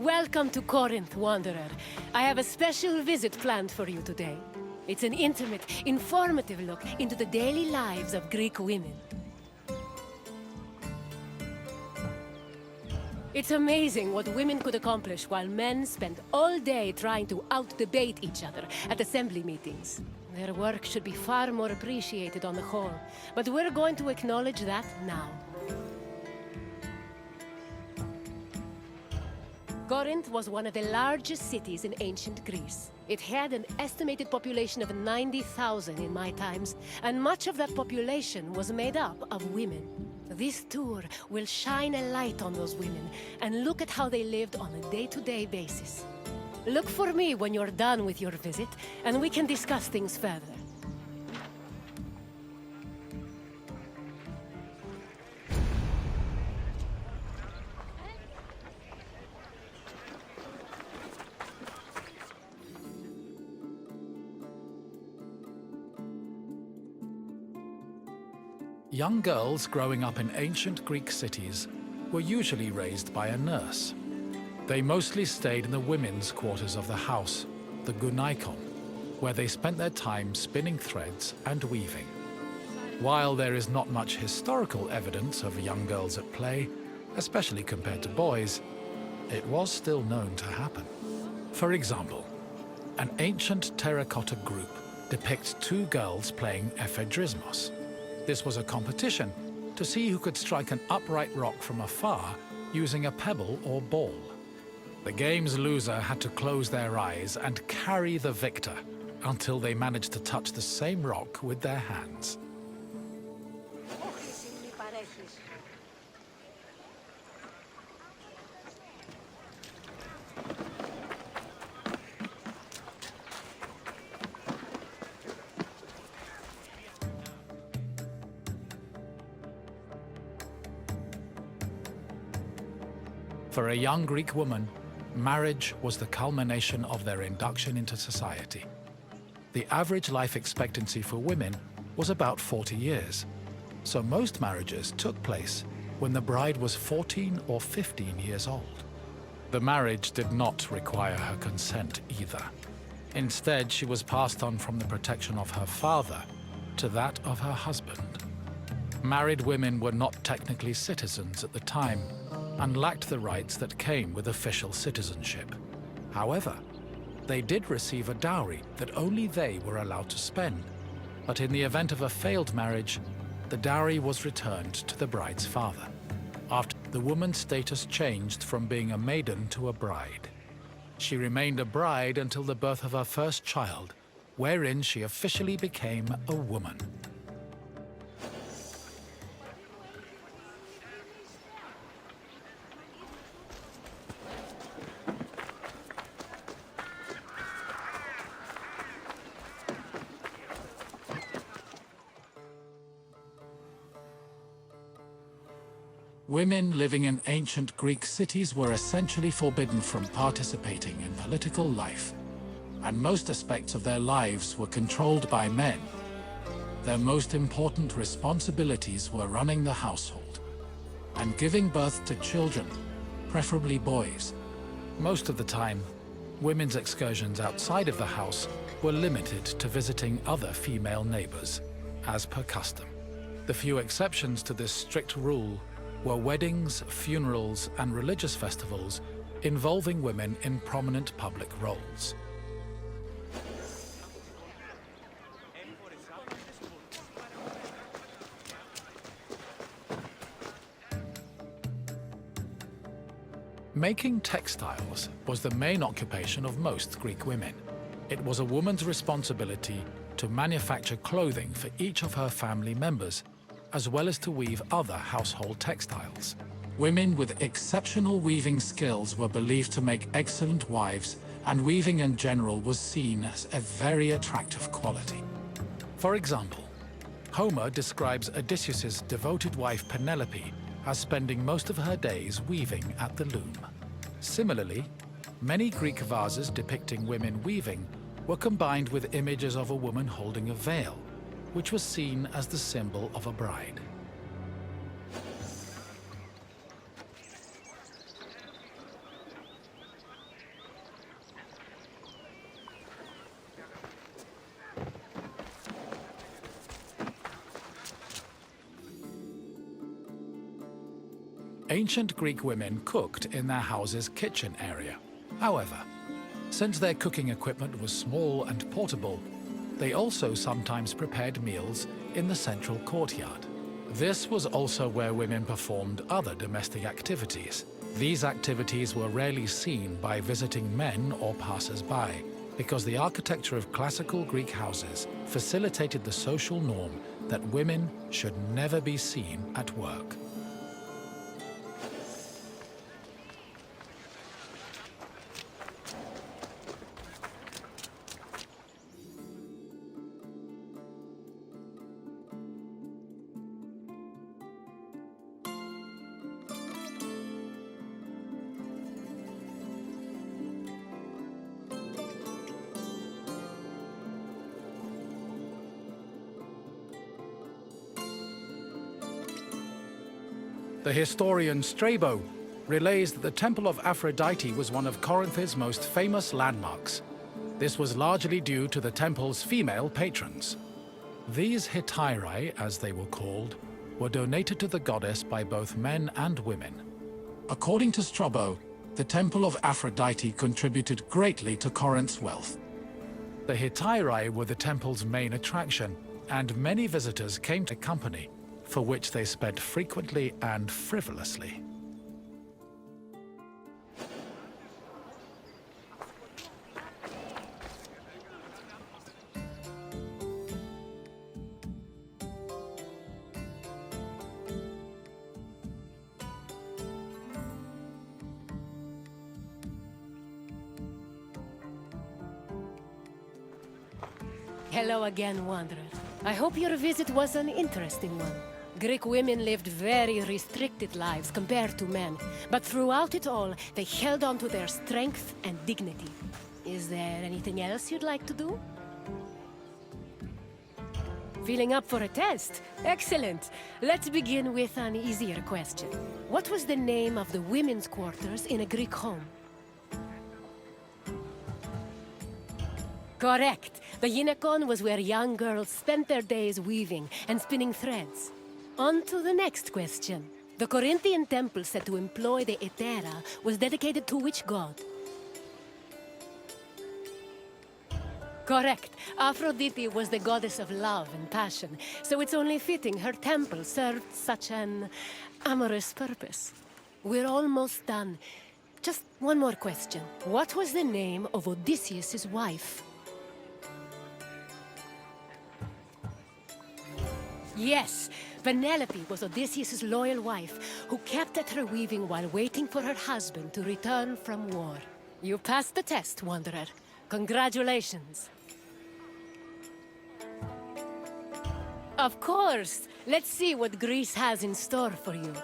Welcome to Corinth, Wanderer. I have a special visit planned for you today. It's an intimate, informative look into the daily lives of Greek women. It's amazing what women could accomplish while men spend all day trying to out-debate each other at assembly meetings. Their work should be far more appreciated on the whole, but we're going to acknowledge that now. Corinth was one of the largest cities in ancient Greece. It had an estimated population of 90,000 in my times, and much of that population was made up of women. This tour will shine a light on those women and look at how they lived on a day-to-day basis. Look for me when you're done with your visit, and we can discuss things further. Young girls growing up in ancient Greek cities were usually raised by a nurse. They mostly stayed in the women's quarters of the house, the gunaikon, where they spent their time spinning threads and weaving. While there is not much historical evidence of young girls at play, especially compared to boys, it was still known to happen. For example, an ancient terracotta group depicts two girls playing ephedrismos. This was a competition to see who could strike an upright rock from afar using a pebble or ball. The game's loser had to close their eyes and carry the victor until they managed to touch the same rock with their hands. For a young Greek woman, marriage was the culmination of their induction into society. The average life expectancy for women was about 40 years, so most marriages took place when the bride was 14 or 15 years old. The marriage did not require her consent either. Instead, she was passed on from the protection of her father to that of her husband. Married women were not technically citizens at the time and lacked the rights that came with official citizenship. However, they did receive a dowry that only they were allowed to spend, but in the event of a failed marriage, the dowry was returned to the bride's father. After the woman's status changed from being a maiden to a bride. She remained a bride until the birth of her first child, wherein she officially became a woman. Women living in ancient Greek cities were essentially forbidden from participating in political life, and most aspects of their lives were controlled by men. Their most important responsibilities were running the household and giving birth to children, preferably boys. Most of the time, women's excursions outside of the house were limited to visiting other female neighbors, as per custom. The few exceptions to this strict rule were weddings, funerals, and religious festivals involving women in prominent public roles. Making textiles was the main occupation of most Greek women. It was a woman's responsibility to manufacture clothing for each of her family members, as well as to weave other household textiles. Women with exceptional weaving skills were believed to make excellent wives, and weaving in general was seen as a very attractive quality. For example, Homer describes Odysseus's devoted wife Penelope as spending most of her days weaving at the loom. Similarly, many Greek vases depicting women weaving were combined with images of a woman holding a veil, which was seen as the symbol of a bride. Ancient Greek women cooked in their house's kitchen area. However, since their cooking equipment was small and portable, they also sometimes prepared meals in the central courtyard. This was also where women performed other domestic activities. These activities were rarely seen by visiting men or passers-by, because the architecture of classical Greek houses facilitated the social norm that women should never be seen at work. The historian Strabo relays that the Temple of Aphrodite was one of Corinth's most famous landmarks. This was largely due to the temple's female patrons. These hetairai, as they were called, were donated to the goddess by both men and women. According to Strabo, the Temple of Aphrodite contributed greatly to Corinth's wealth. The hetairai were the temple's main attraction, and many visitors came to company, for which they spent frequently and frivolously. Hello again, Wanderer. I hope your visit was an interesting one. Greek women lived very restricted lives compared to men, but throughout it all, they held on to their strength and dignity. Is there anything else you'd like to do? Feeling up for a test? Excellent! Let's begin with an easier question. What was the name of the women's quarters in a Greek home? Correct! The gynekon was where young girls spent their days weaving and spinning threads. On to the next question. The Corinthian temple said to employ the Hetera was dedicated to which god? Correct. Aphrodite was the goddess of love and passion, so it's only fitting her temple served such an amorous purpose. We're almost done. Just one more question. What was the name of Odysseus' wife? Yes, Penelope was Odysseus' loyal wife, who kept at her weaving while waiting for her husband to return from war. You passed the test, Wanderer. Congratulations. Of course! Let's see what Greece has in store for you.